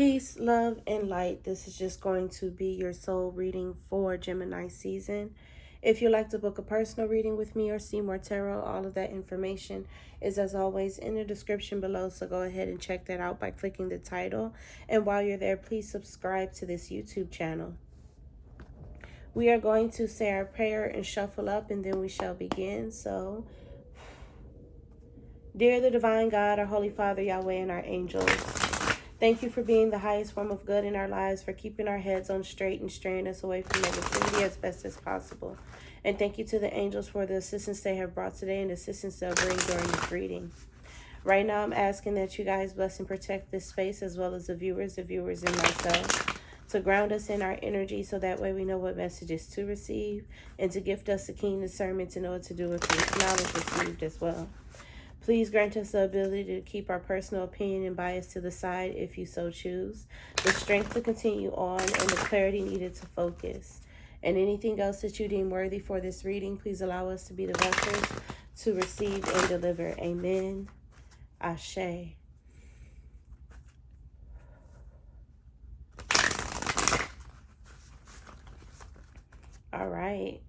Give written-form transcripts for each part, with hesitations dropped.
Peace, love, and light. This is just going to be your soul reading for Gemini season. If you'd like to book a personal reading with me or see more tarot, all of that information is, as always, in the description below. So go ahead and check that out by clicking the title. And while you're there, please subscribe to this YouTube channel. We are going to say our prayer and shuffle up, and then we shall begin. So, dear the divine God, our Holy Father, Yahweh, and our angels, thank you for being the highest form of good in our lives, for keeping our heads on straight and straying us away from negativity as best as possible. And thank you to the angels for the assistance they have brought today and the assistance they'll bring during this reading. Right now, I'm asking that you guys bless and protect this space as well as the viewers and myself, to ground us in our energy so that way we know what messages to receive, and to gift us a keen discernment to know what to do with the knowledge received as well. Please grant us the ability to keep our personal opinion and bias to the side if you so choose, the strength to continue on, and the clarity needed to focus. And anything else that you deem worthy for this reading, please allow us to be the vessels to receive and deliver. Amen. Ashe. All right.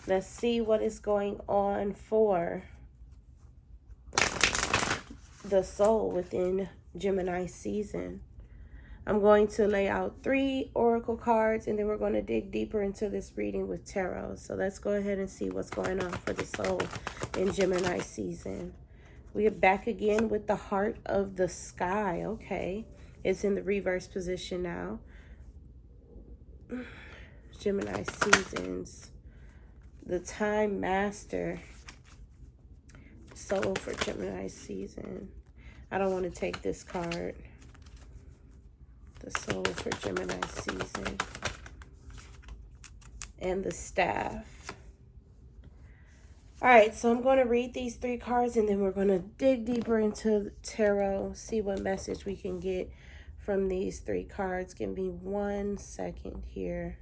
Let's see what is going on for the soul within Gemini season. I'm going to lay out 3 oracle cards, and then we're going to dig deeper into this reading with tarot. So let's go ahead and see what's going on for the soul in Gemini season. We are back again with the heart of the sky. Okay. It's in the reverse position now. Gemini seasons. The Time Master. Soul for Gemini season. I don't want to take this card. The soul for Gemini season. And the staff. All right, so I'm going to read these 3 cards, and then we're going to dig deeper into tarot, see what message we can get from these 3 cards. Give me 1 second here.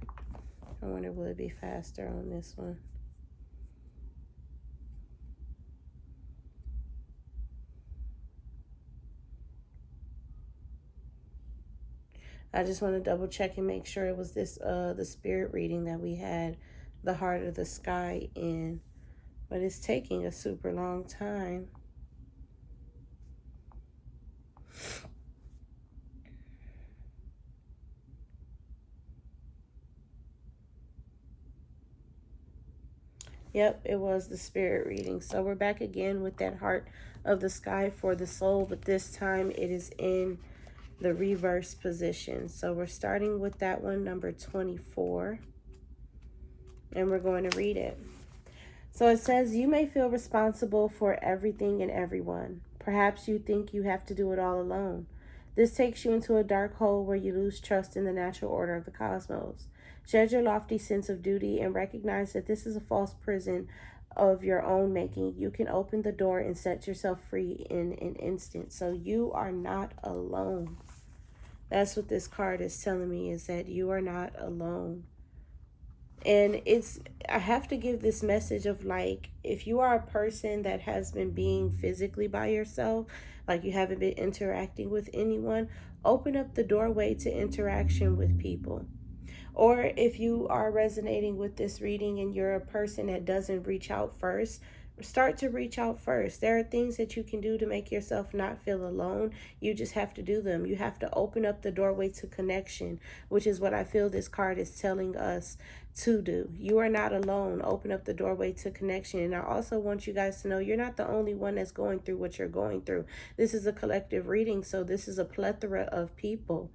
I wonder, will it be faster on this one? I just want to double check and make sure it was this the spirit reading that we had the heart of the sky in. But it's taking a super long time. Yep, it was the spirit reading. So we're back again with that heart of the sky for the soul, but this time it is in the reverse position. So we're starting with that one, number 24, and we're going to read it. So it says, you may feel responsible for everything and everyone. Perhaps you think you have to do it all alone. This takes you into a dark hole where you lose trust in the natural order of the cosmos. Shed your lofty sense of duty and recognize that this is a false prison of your own making. You can open the door and set yourself free in an instant. So you are not alone. That's what this card is telling me, is that you are not alone. And I have to give this message of, like, if you are a person that has been being physically by yourself, like you haven't been interacting with anyone, open up the doorway to interaction with people. Or if you are resonating with this reading and you're a person that doesn't reach out first, start to reach out first. There are things that you can do to make yourself not feel alone. You just have to do them. You have to open up the doorway to connection, which is what I feel this card is telling us to do. You are not alone. Open up the doorway to connection. And I also want you guys to know you're not the only one that's going through what you're going through. This is a collective reading, so this is a plethora of people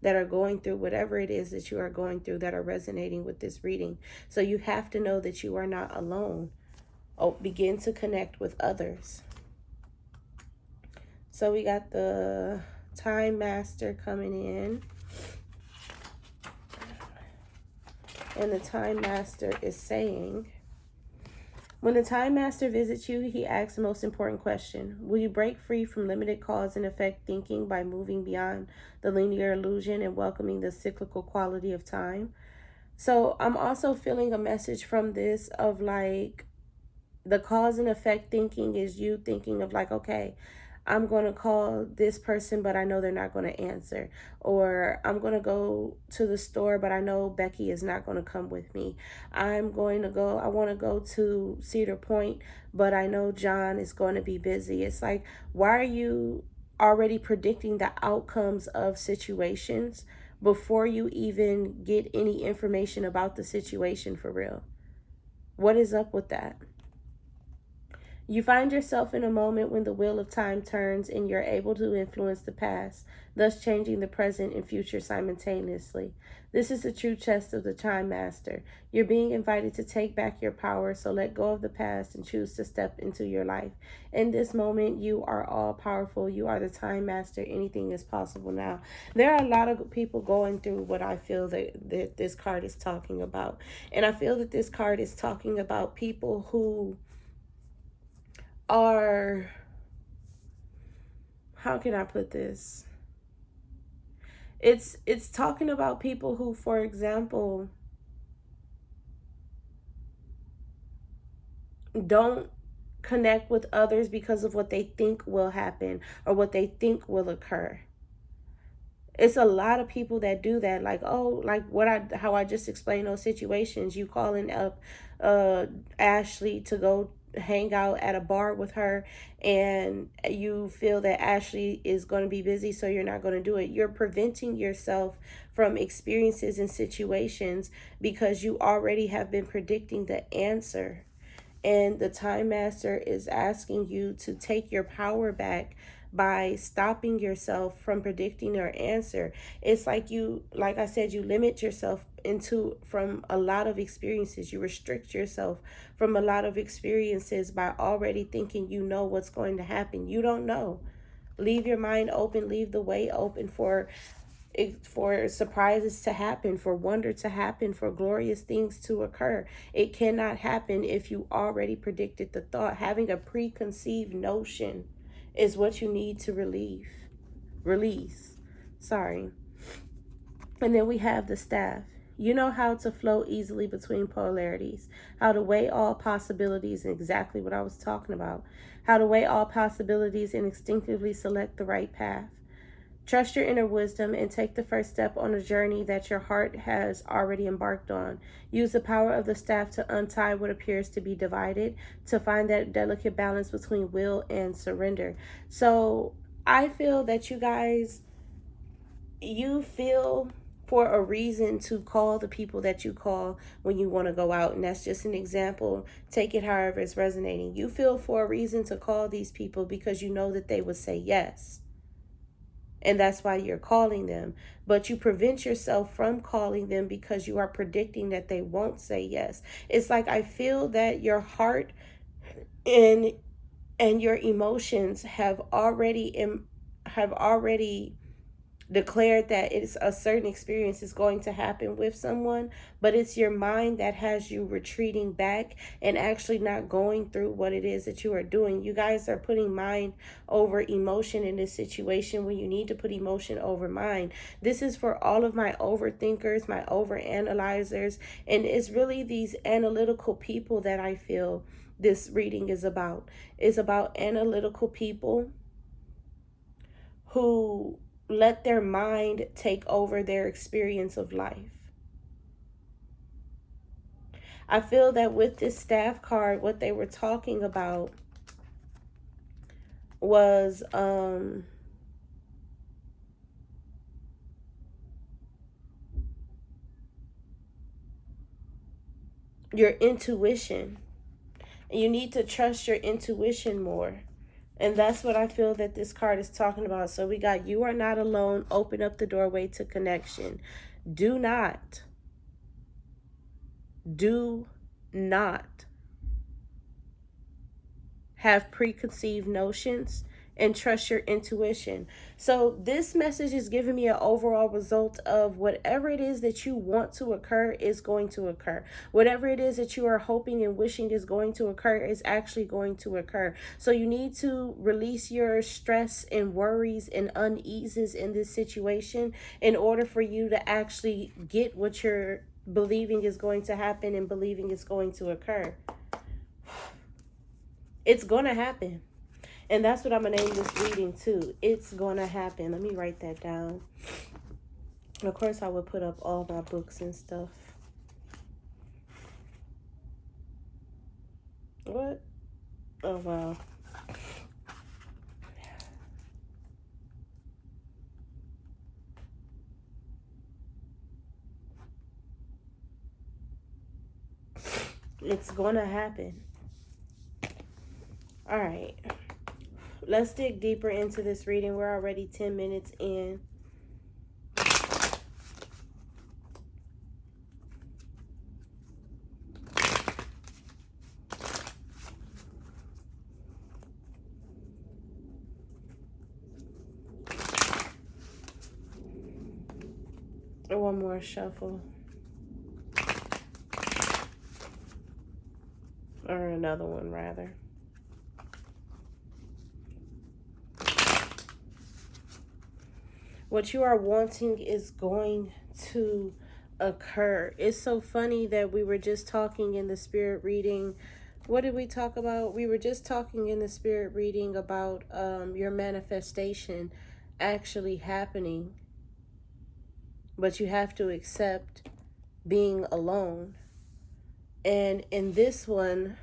that are going through whatever it is that you are going through, that are resonating with this reading. So you have to know that you are not alone. Begin to connect with others. So we got the Time Master coming in. And the Time Master is saying, when the Time Master visits you, he asks the most important question. Will you break free from limited cause and effect thinking by moving beyond the linear illusion and welcoming the cyclical quality of time? So I'm also feeling a message from this of, like, the cause and effect thinking is you thinking of, like, okay, I'm going to call this person, but I know they're not going to answer. Or I'm going to go to the store, but I know Becky is not going to come with me. I want to go to Cedar Point, but I know John is going to be busy. It's like, why are you already predicting the outcomes of situations before you even get any information about the situation for real? What is up with that? You find yourself in a moment when the wheel of time turns and you're able to influence the past, thus changing the present and future simultaneously. This is the true test of the Time Master. You're being invited to take back your power, so let go of the past and choose to step into your life. In this moment, you are all powerful. You are the Time Master. Anything is possible now. There are a lot of people going through what I feel that this card is talking about. And I feel that this card is talking about people who are, how can I put this? It's talking about people who, for example, don't connect with others because of what they think will happen or what they think will occur. It's a lot of people that do that. Like, oh, like how I just explained those situations. You calling up Ashley to go hang out at a bar with her, and you feel that Ashley is going to be busy, so you're not going to do it. You're preventing yourself from experiences and situations because you already have been predicting the answer. And the Time Master is asking you to take your power back by stopping yourself from predicting your answer. It's like like I said, you limit yourself from a lot of experiences. You restrict yourself from a lot of experiences by already thinking you know what's going to happen. You don't know. Leave your mind open, leave the way open for surprises to happen, for wonder to happen, for glorious things to occur. It cannot happen if you already predicted the thought. Having a preconceived notion is what you need to release. Sorry. And then we have the staff. You know how to flow easily between polarities, how to weigh all possibilities, and exactly what I was talking about. How to weigh all possibilities and instinctively select the right path. Trust your inner wisdom and take the first step on a journey that your heart has already embarked on. Use the power of the staff to untie what appears to be divided, to find that delicate balance between will and surrender. So I feel that you feel for a reason to call the people that you call when you want to go out. And that's just an example. Take it however it's resonating. You feel for a reason to call these people because you know that they would say yes. And that's why you're calling them. But you prevent yourself from calling them because you are predicting that they won't say yes. It's like I feel that your heart and your emotions have already declared that it's a certain experience is going to happen with someone, but it's your mind that has you retreating back and actually not going through what it is that you are doing. You guys are putting mind over emotion in this situation when you need to put emotion over mind. This is for all of my overthinkers, my overanalyzers, and it's really these analytical people that I feel this reading is about. It's about analytical people who let their mind take over their experience of life. I feel that with this staff card, what they were talking about was your intuition. You need to trust your intuition more. And that's what I feel that this card is talking about. So we got, you are not alone. Open up the doorway to connection. Do not have preconceived notions and trust your intuition. So this message is giving me an overall result of whatever it is that you want to occur is going to occur. Whatever it is that you are hoping and wishing is going to occur is actually going to occur. So you need to release your stress and worries and uneases in this situation in order for you to actually get what you're believing is going to happen and believing is going to occur. It's going to happen. And that's what I'm going to name this reading too. It's going to happen. Let me write that down. Of course, I would put up all my books and stuff. What? Oh, wow. It's going to happen. All right. Let's dig deeper into this reading. We're already 10 minutes in. One more shuffle. Or another one, rather. What you are wanting is going to occur. It's so funny that we were just talking in the spirit reading. What did we talk about? We were just talking in the spirit reading about your manifestation actually happening. But you have to accept being alone. And in this one,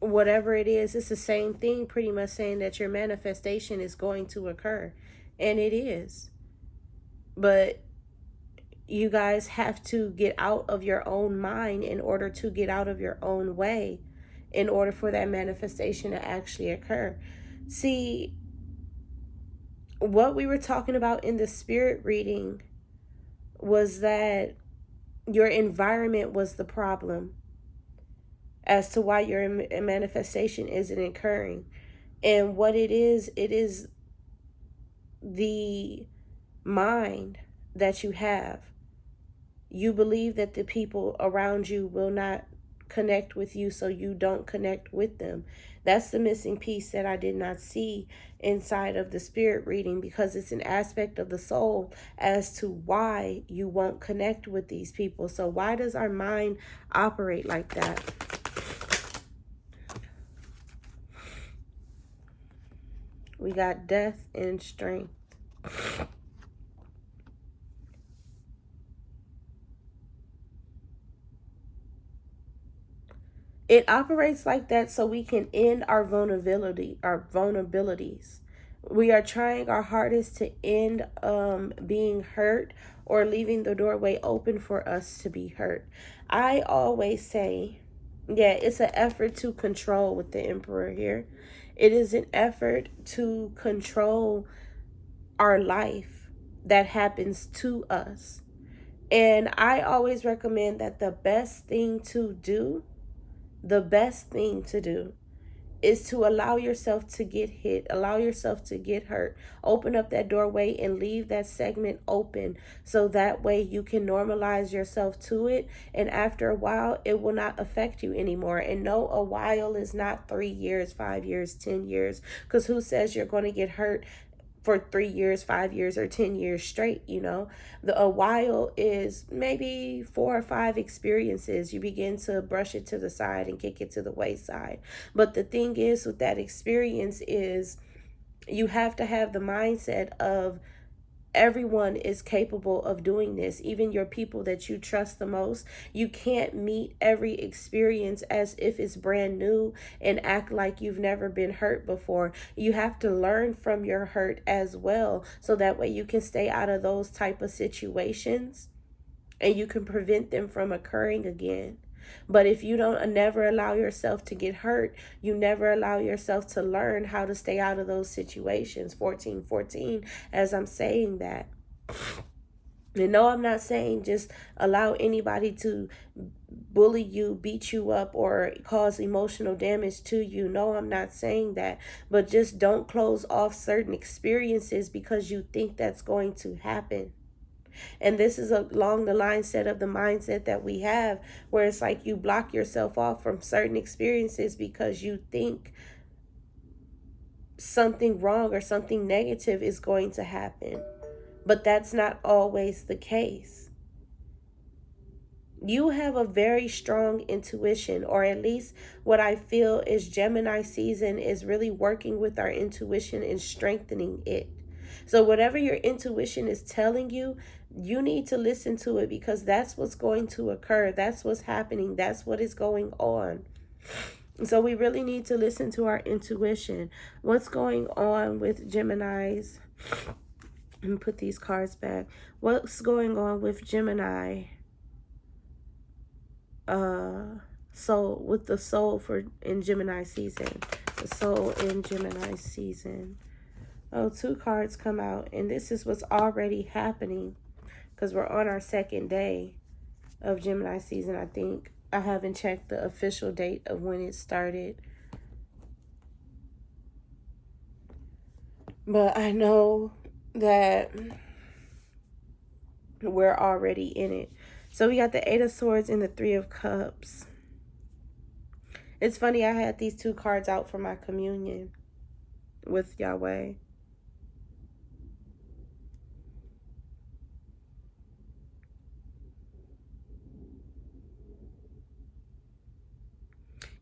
whatever it is, it's the same thing, pretty much saying that your manifestation is going to occur. And it is. But you guys have to get out of your own mind in order to get out of your own way, in order for that manifestation to actually occur. See, what we were talking about in the spirit reading was that your environment was the problem as to why your manifestation isn't occurring. And what it is the mind that you have. You believe that the people around you will not connect with you, so you don't connect with them. That's the missing piece that I did not see inside of the spirit reading, because it's an aspect of the soul as to why you won't connect with these people. So why does our mind operate like that? We got death and strength. It operates like that so we can end our vulnerabilities. We are trying our hardest to end being hurt or leaving the doorway open for us to be hurt. I always say, yeah, it's an effort to control with the Emperor here. It is an effort to control our life that happens to us. And I always recommend that the best thing to do is to allow yourself to get hit, allow yourself to get hurt, open up that doorway and leave that segment open, so that way you can normalize yourself to it, and after a while it will not affect you anymore. And no, a while is not 3 years, 5 years, 10 years, because who says you're going to get hurt for 3 years, 5 years, or 10 years straight? A while is maybe 4 or 5 experiences. You begin to brush it to the side and kick it to the wayside. But the thing is with that experience is you have to have the mindset of everyone is capable of doing this, even your people that you trust the most. You can't meet every experience as if it's brand new and act like you've never been hurt before. You have to learn from your hurt as well, so that way you can stay out of those type of situations and you can prevent them from occurring again. But if you don't never allow yourself to get hurt, you never allow yourself to learn how to stay out of those situations. 1414, as I'm saying that. And no, I'm not saying just allow anybody to bully you, beat you up, or cause emotional damage to you. No, I'm not saying that. But just don't close off certain experiences because you think that's going to happen. And this is along the mindset of the mindset that we have, where it's like you block yourself off from certain experiences because you think something wrong or something negative is going to happen. But that's not always the case. You have a very strong intuition, or at least what I feel is Gemini season is really working with our intuition and strengthening it. So whatever your intuition is telling you, you need to listen to it, because that's what's going to occur. That's what's happening. That's what is going on. So we really need to listen to our intuition. What's going on with Geminis? And put these cards back. What's going on with Gemini? Soul, with the soul for in Gemini season. The soul in Gemini season. Oh, 2 cards come out, and this is what's already happening, because we're on our 2nd day of Gemini season, I think. I haven't checked the official date of when it started, but I know that we're already in it. So we got the 8 of Swords and the 3 of Cups. It's funny, I had these 2 cards out for my communion with Yahweh.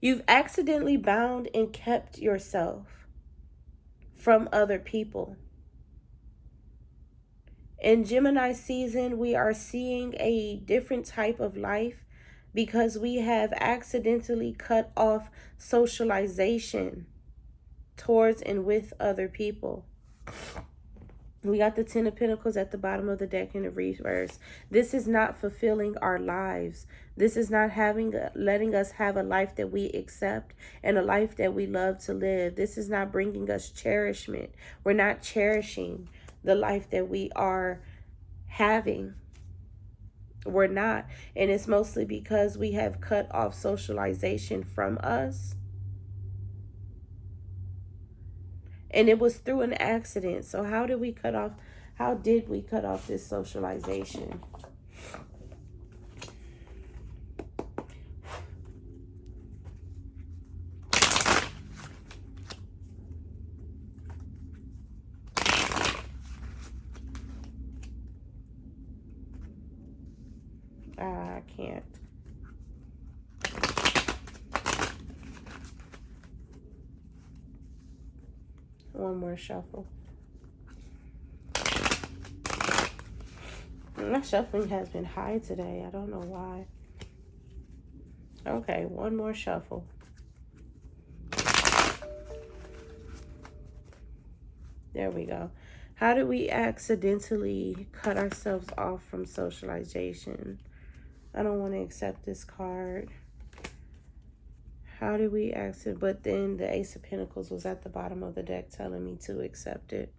You've accidentally bound and kept yourself from other people. In Gemini season, we are seeing a different type of life because we have accidentally cut off socialization towards and with other people. We got the 10 of Pentacles at the bottom of the deck in the reverse. This is not fulfilling our lives. This is not letting us have a life that we accept and a life that we love to live. This is not bringing us cherishment. We're not cherishing the life that we are having. We're not. And it's mostly because we have cut off socialization from us. And it was through an accident. So how did we cut off this socialization? I can't. One more shuffle. My shuffling has been high today. I don't know why. Okay, one more shuffle. There we go. How do we accidentally cut ourselves off from socialization? I don't want to accept this card. How did we accept? But then the Ace of Pentacles was at the bottom of the deck telling me to accept it.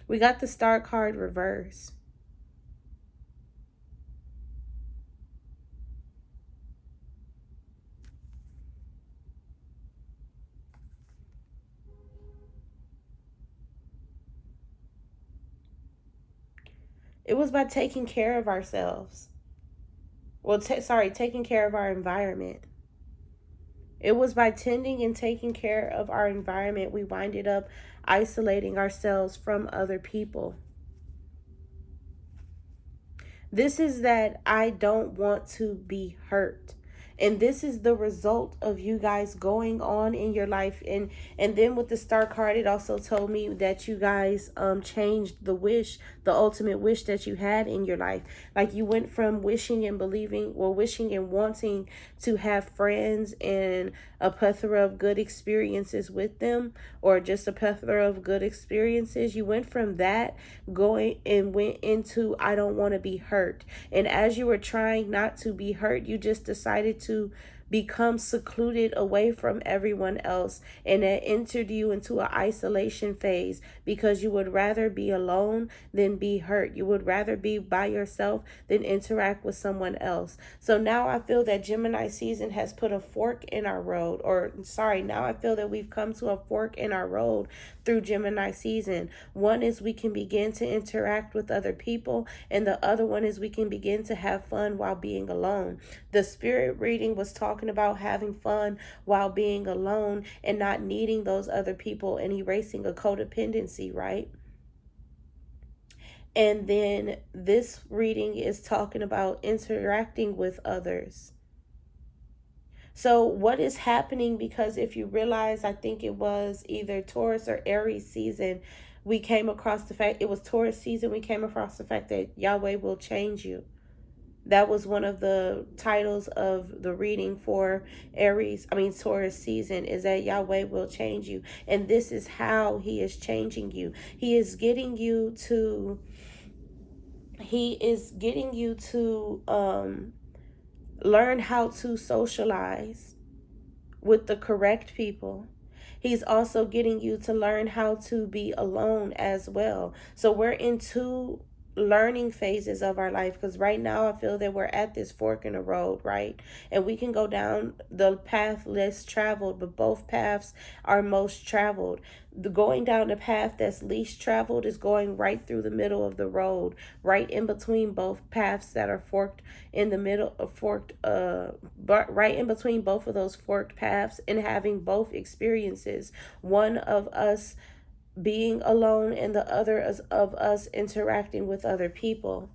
We got the Star card reverse. It was by taking care of ourselves. Well, taking care of our environment. It was by tending and taking care of our environment we winded up isolating ourselves from other people. This is that I don't want to be hurt. And this is the result of you guys going on in your life. And then with the Star card, it also told me that you guys changed the wish, the ultimate wish that you had in your life. Like you went from wishing and believing, or wishing and wanting to have friends and a plethora of good experiences with them, or just a plethora of good experiences. You went from that went into I don't want to be hurt. And as you were trying not to be hurt, you just decided to become secluded away from everyone else, and that entered you into an isolation phase because you would rather be alone than be hurt. You would rather be by yourself than interact with someone else. So now I feel that Gemini season has put a fork in our road, now I feel that we've come to a fork in our road through Gemini season. One is we can begin to interact with other people, and the other one is we can begin to have fun while being alone. The spirit reading was talking about having fun while being alone and not needing those other people and erasing a codependency, right? And then this reading is talking about interacting with others. So, what is happening? Because if you realize, I think it was either Taurus or Aries season, we came across the fact, it was Taurus season, we came across the fact that Yahweh will change you. That was one of the titles of the reading for Taurus season, is that Yahweh will change you. And this is how he is changing you. He is getting you to learn how to socialize with the correct people. He's also getting you to learn how to be alone as well. So we're in two learning phases of our life, because right now I feel that we're at this fork in the road, right? And we can go down the path less traveled, but both paths are most traveled. The going down the path that's least traveled is going right through the middle of the road, right in between both paths that are forked in the middle of but right in between both of those forked paths, and having both experiences, one of us being alone and the other is of us interacting with other people.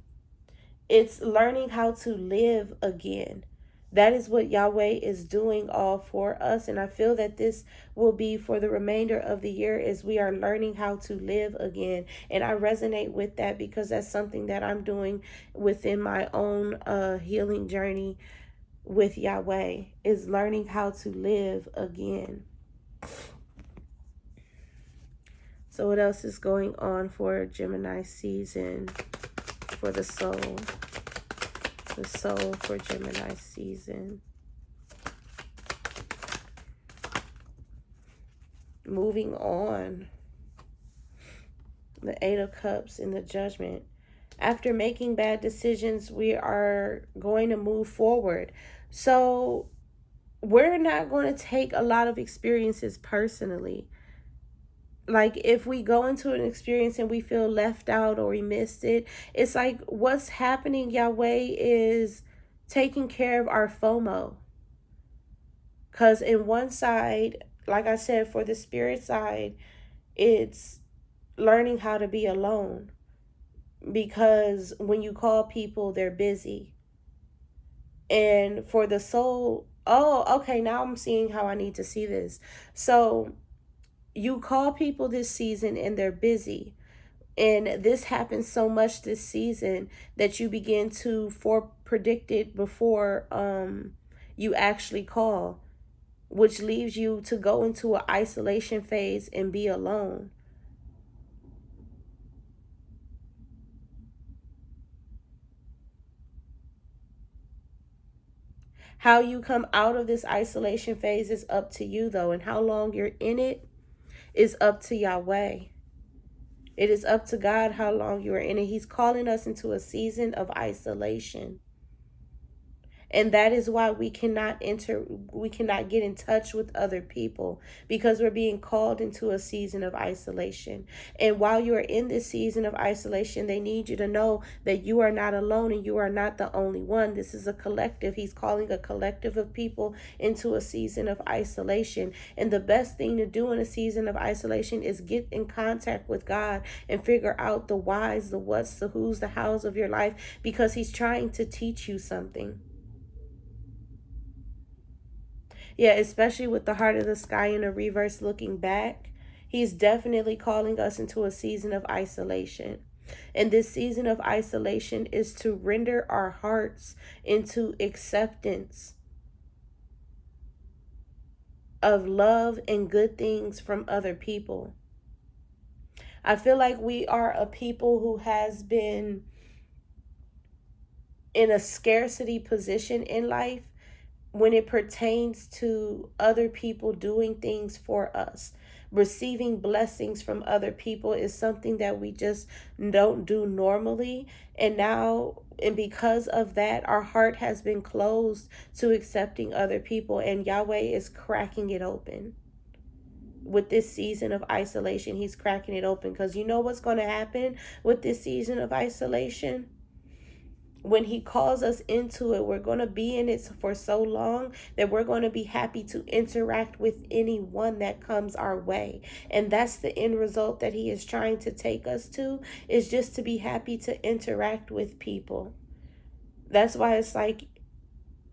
It's learning how to live again. That is what Yahweh is doing all for us. And I feel that this will be for the remainder of the year, as we are learning how to live again. And I resonate with that, because that's something that I'm doing within my own healing journey with Yahweh, is learning how to live again. So what else is going on for Gemini season, for the soul? The soul for Gemini season. Moving on. The Eight of Cups and the Judgment. After making bad decisions, we are going to move forward. So we're not going to take a lot of experiences personally. Like, if we go into an experience and we feel left out or we missed it, it's like what's happening, Yahweh is taking care of our FOMO. Because in one side, like I said, for the spirit side, it's learning how to be alone. Because when you call people, they're busy. And for the soul, oh, okay, now I'm seeing how I need to see this. So you call people this season and they're busy. And this happens so much this season that you begin to predict it before you actually call, which leaves you to go into an isolation phase and be alone. How you come out of this isolation phase is up to you, though, and how long you're in it is up to Yahweh. It is up to God how long you are in it. He's calling us into a season of isolation. And that is why we cannot get in touch with other people, because we're being called into a season of isolation. And while you are in this season of isolation, they need you to know that you are not alone and you are not the only one. This is a collective. He's calling a collective of people into a season of isolation. And the best thing to do in a season of isolation is get in contact with God and figure out the whys, the whats, the who's, the hows of your life, because he's trying to teach you something. Yeah, especially with the Heart of the Sky in a reverse looking back. He's definitely calling us into a season of isolation. And this season of isolation is to render our hearts into acceptance of love and good things from other people. I feel like we are a people who has been in a scarcity position in life when it pertains to other people doing things for us. Receiving blessings from other people is something that we just don't do normally. And because of that, our heart has been closed to accepting other people, and Yahweh is cracking it open. With this season of isolation, he's cracking it open, because you know what's going to happen with this season of isolation? when he calls us into it, we're going to be in it for so long that we're going to be happy to interact with anyone that comes our way. And that's the end result that he is trying to take us to, is just to be happy to interact with people. That's why it's like,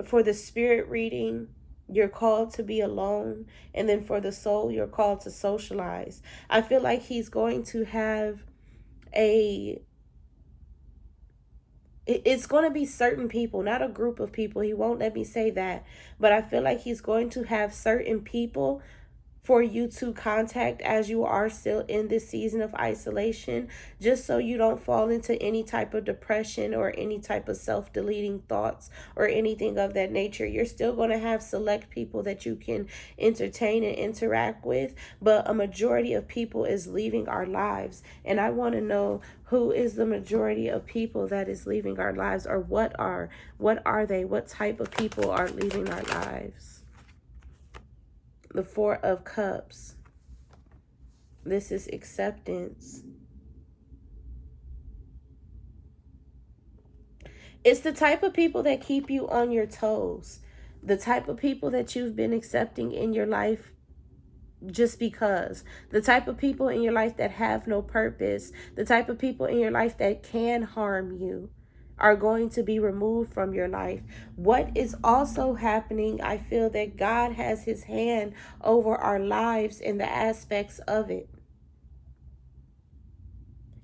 for the spirit reading, you're called to be alone. And then for the soul, you're called to socialize. I feel like he's going to have it's going to be certain people, not a group of people. He won't let me say that. But I feel like he's going to have certain people for you to contact as you are still in this season of isolation, just so you don't fall into any type of depression or any type of self-deleting thoughts or anything of that nature. You're still going to have select people that you can entertain and interact with, but a majority of people is leaving our lives. And I want to know, who is the majority of people that is leaving our lives, or what are they? What type of people are leaving our lives? The Four of Cups. This is acceptance. It's the type of people that keep you on your toes. The type of people that you've been accepting in your life just because. The type of people in your life that have no purpose. The type of people in your life that can harm you are going to be removed from your life. What is also happening, I feel that God has his hand over our lives in the aspects of it.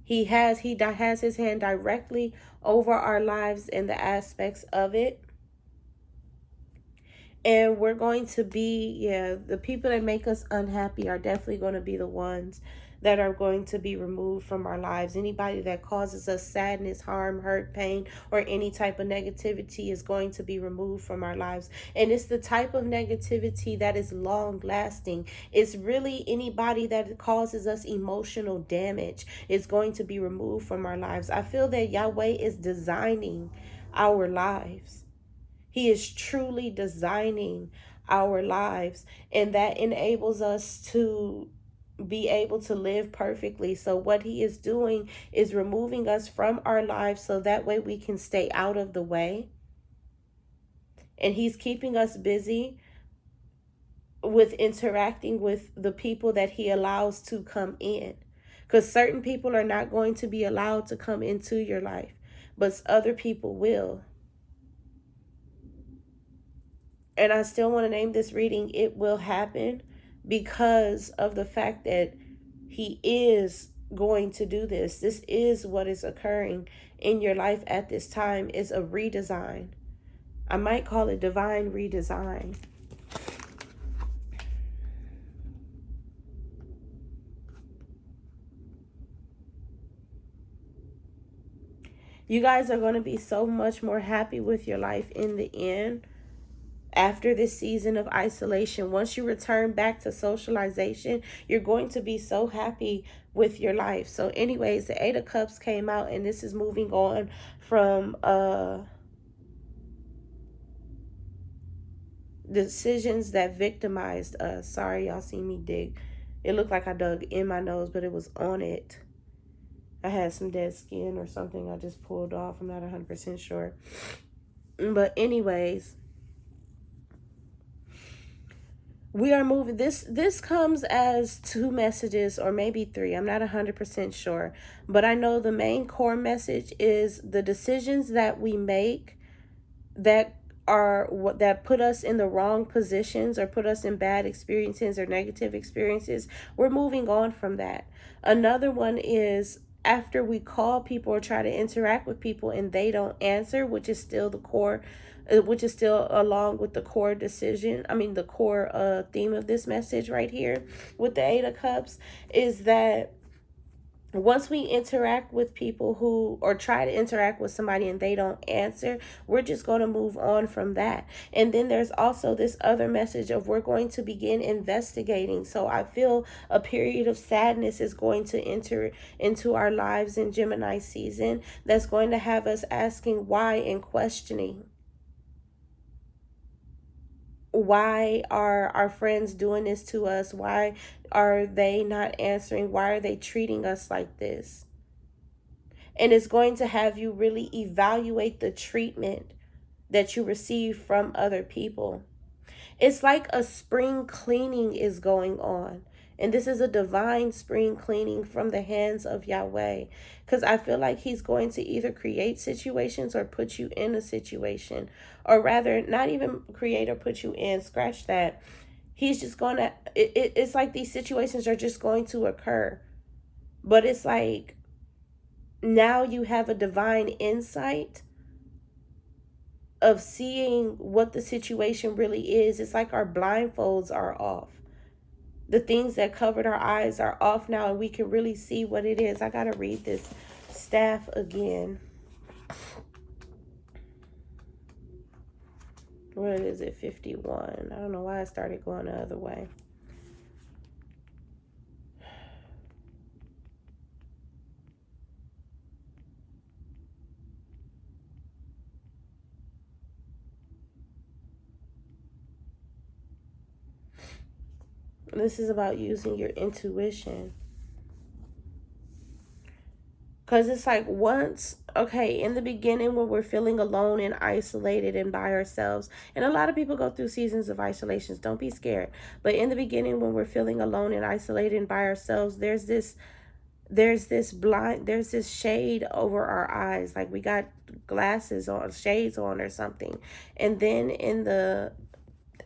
He has his hand directly over our lives in the aspects of it. And we're going to be, the people that make us unhappy are definitely going to be the ones that are going to be removed from our lives. Anybody that causes us sadness, harm, hurt, pain, or any type of negativity is going to be removed from our lives. And it's the type of negativity that is long lasting. It's really anybody that causes us emotional damage is going to be removed from our lives. I feel that Yahweh is designing our lives. He is truly designing our lives, and that enables us to be able to live perfectly. So what he is doing is removing us from our lives so that way we can stay out of the way. And he's keeping us busy with interacting with the people that he allows to come in. Because certain people are not going to be allowed to come into your life, but other people will. And I still want to name this reading, It Will Happen, because of the fact that he is going to do this. This is what is occurring in your life at this time, is a redesign. I might call it divine redesign. You guys are going to be so much more happy with your life in the end. After this season of isolation, once you return back to socialization, you're going to be so happy with your life. So anyways, the Eight of Cups came out, and this is moving on from decisions that victimized us. Sorry, y'all see me dig. It looked like I dug in my nose, but it was on it. I had some dead skin or something I just pulled off. I'm not 100% sure. But anyways, we are moving. This comes as two messages, or maybe three. I'm not 100% sure. But I know the main core message is the decisions that we make that put us in the wrong positions or put us in bad experiences or negative experiences. We're moving on from that. Another one is, after we call people or try to interact with people and they don't answer, which is still the core, which is still along with the core decision, the core theme of this message right here with the Eight of Cups, is that once we interact with people or try to interact with somebody and they don't answer, we're just going to move on from that. And then there's also this other message of, we're going to begin investigating. So I feel a period of sadness is going to enter into our lives in Gemini season, that's going to have us asking why and questioning. Why are our friends doing this to us? Why are they not answering? Why are they treating us like this? And it's going to have you really evaluate the treatment that you receive from other people. It's like a spring cleaning is going on. And this is a divine spring cleaning from the hands of Yahweh. Because I feel like he's going to either create situations or put you in a situation. Or rather, not even create or put you in. Scratch that. He's just going to, it's like these situations are just going to occur. But it's like now you have a divine insight of seeing what the situation really is. It's like our blindfolds are off. The things that covered our eyes are off now, and we can really see what it is. I got to read this staff again. What is it? 51. I don't know why I started going the other way. This is about using your intuition. Because it's like once, okay, in the beginning when we're feeling alone and isolated and by ourselves, and a lot of people go through seasons of isolations, don't be scared. But in the beginning when we're feeling alone and isolated and by ourselves, there's this shade over our eyes. Like we got glasses on, shades on or something. And then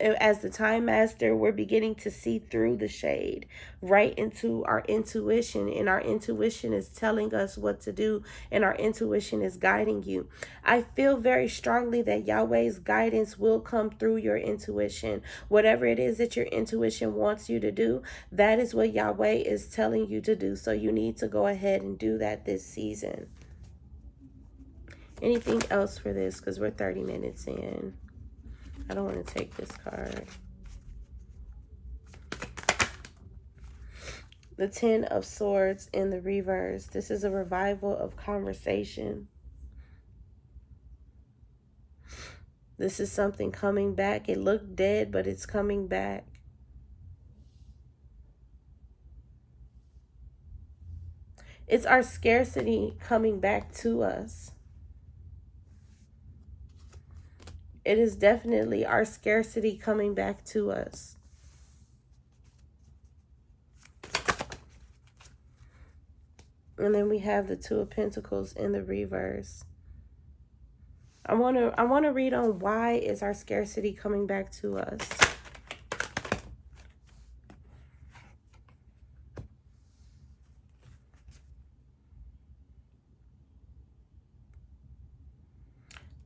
as the time master, we're beginning to see through the shade right into our intuition, and our intuition is telling us what to do, and our intuition is guiding you. I feel very strongly that Yahweh's guidance will come through your intuition. Whatever it is that your intuition wants you to do, that is what Yahweh is telling you to do. So you need to go ahead and do that this season. Anything else for this? Because we're 30 minutes in. I don't want to take this card. The 10 of Swords in the reverse. This is a revival of conversation. This is something coming back. It looked dead, but it's coming back. It's our scarcity coming back to us. It is definitely our scarcity coming back to us. And then we have the Two of Pentacles in the reverse. I want to read on why is our scarcity coming back to us.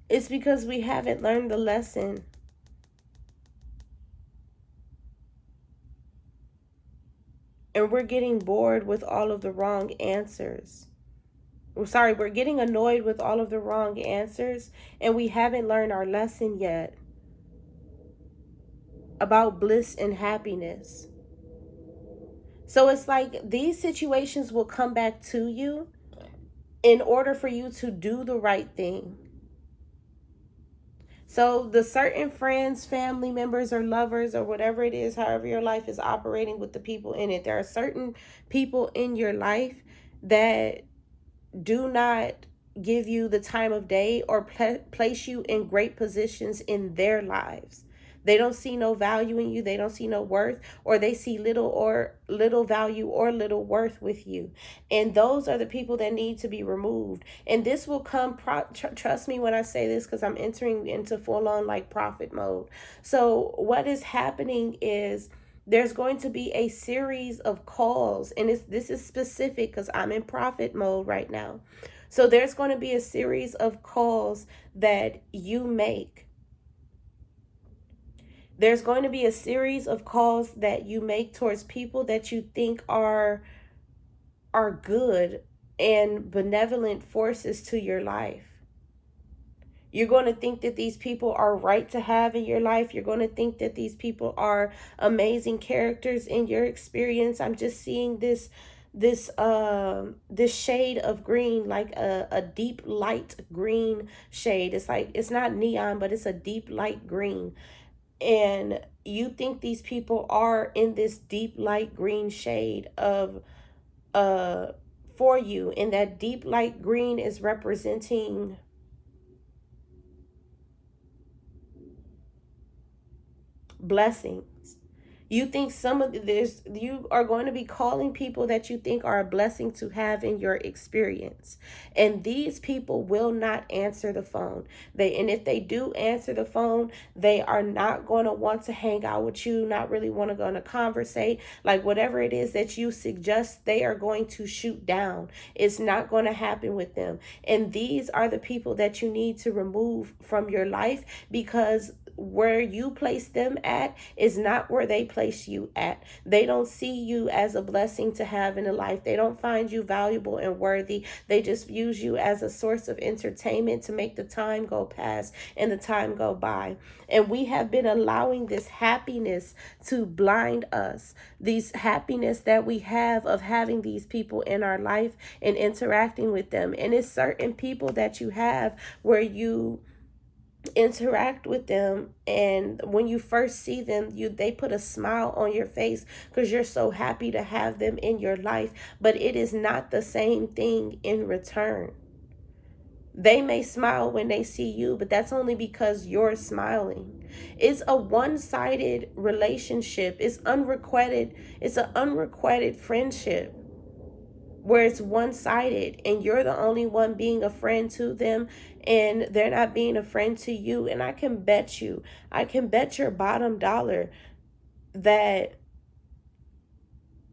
It's because we haven't learned the lesson. And we're getting bored with all of the wrong answers. We're getting annoyed with all of the wrong answers, and we haven't learned our lesson yet about bliss and happiness. So it's like these situations will come back to you in order for you to do the right thing. So the certain friends, family members, or lovers, or whatever it is, however your life is operating with the people in it, there are certain people in your life that do not give you the time of day or place you in great positions in their lives. They don't see no value in you. They don't see no worth, or they see little value or little worth with you. And those are the people that need to be removed. And this will come, trust me when I say this, because I'm entering into full on like prophet mode. So what is happening is there's going to be a series of calls, and this is specific because I'm in prophet mode right now. So there's going to be a series of calls that you make. There's going to be a series of calls that you make towards people that you think are good and benevolent forces to your life. You're going to think that these people are right to have in your life. You're going to think that these people are amazing characters in your experience. I'm just seeing this shade of green, like a deep light green shade. It's like, it's not neon, but it's a deep light green. And you think these people are in this deep light green shade of for you. And that deep light green is representing blessings. You think some of this, you are going to be calling people that you think are a blessing to have in your experience. And these people will not answer the phone. And if they do answer the phone, they are not going to want to hang out with you, not really want to go on a conversate. Like whatever it is that you suggest, they are going to shoot down. It's not going to happen with them. And these are the people that you need to remove from your life, because where you place them at is not where they place you at. They don't see you as a blessing to have in a life. They don't find you valuable and worthy. They just use you as a source of entertainment to make the time go past and the time go by. And we have been allowing this happiness to blind us. These happiness that we have of having these people in our life and interacting with them. And it's certain people that you have where you interact with them, and when you first see them, they put a smile on your face because you're so happy to have them in your life, but it is not the same thing in return. They may smile when they see you, but that's only because you're smiling. It's a one-sided relationship. It's unrequited. It's an unrequited friendship where it's one-sided and you're the only one being a friend to them and they're not being a friend to you. And I can bet your bottom dollar that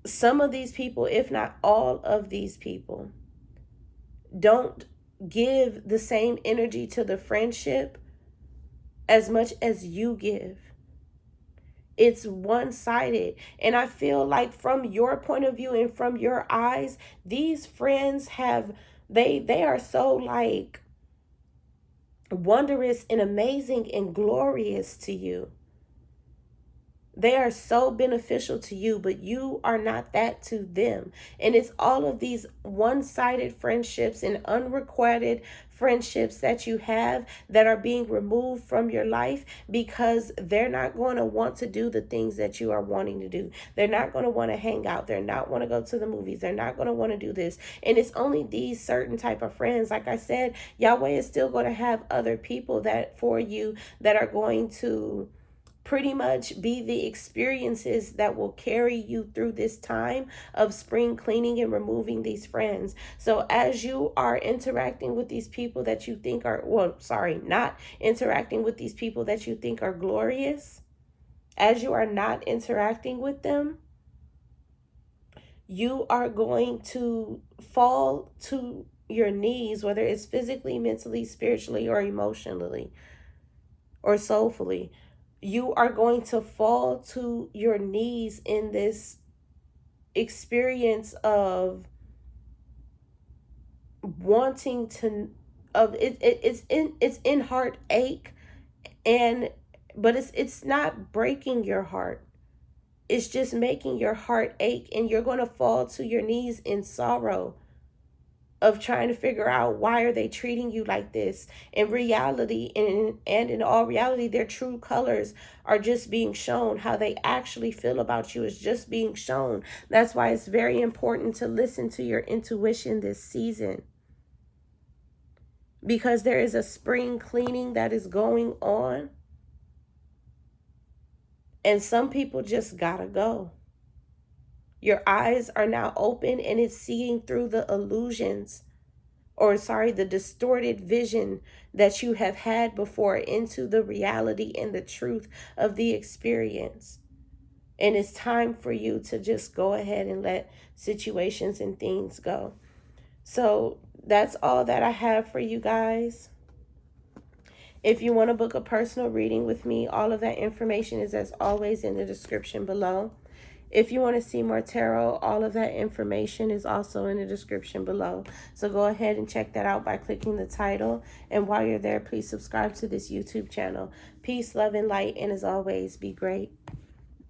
some of these people, if not all of these people, don't give the same energy to the friendship as much as you give. It's one-sided. And I feel like from your point of view and from your eyes, these friends they are so like wondrous and amazing and glorious to you. They are so beneficial to you, but you are not that to them. And it's all of these one-sided friendships and unrequited friendships that you have that are being removed from your life because they're not going to want to do the things that you are wanting to do. They're not going to want to hang out. They're not want to go to the movies. They're not going to want to do this. And it's only these certain type of friends. Like I said, Yahweh is still going to have other people that for you that are going to pretty much be the experiences that will carry you through this time of spring cleaning and removing these friends. So as you are interacting with these people that you think are, not interacting with these people that you think are glorious, as you are not interacting with them, you are going to fall to your knees, whether it's physically, mentally, spiritually, or emotionally, or soulfully. You are going to fall to your knees in this experience of wanting to, it's in heartache, but it's not breaking your heart. It's just making your heart ache, and you're going to fall to your knees in sorrow of trying to figure out why are they treating you like this. In reality, and in all reality, their true colors are just being shown. How they actually feel about you is just being shown. That's why it's very important to listen to your intuition this season, because there is a spring cleaning that is going on, and some people just gotta go. Your eyes are now open, and it's seeing through the illusions, the distorted vision that you have had before into the reality and the truth of the experience. And it's time for you to just go ahead and let situations and things go. So that's all that I have for you guys. If you want to book a personal reading with me, all of that information is as always in the description below. If you want to see more tarot, all of that information is also in the description below. So go ahead and check that out by clicking the title. And while you're there, please subscribe to this YouTube channel. Peace, love, and light. And as always, be great.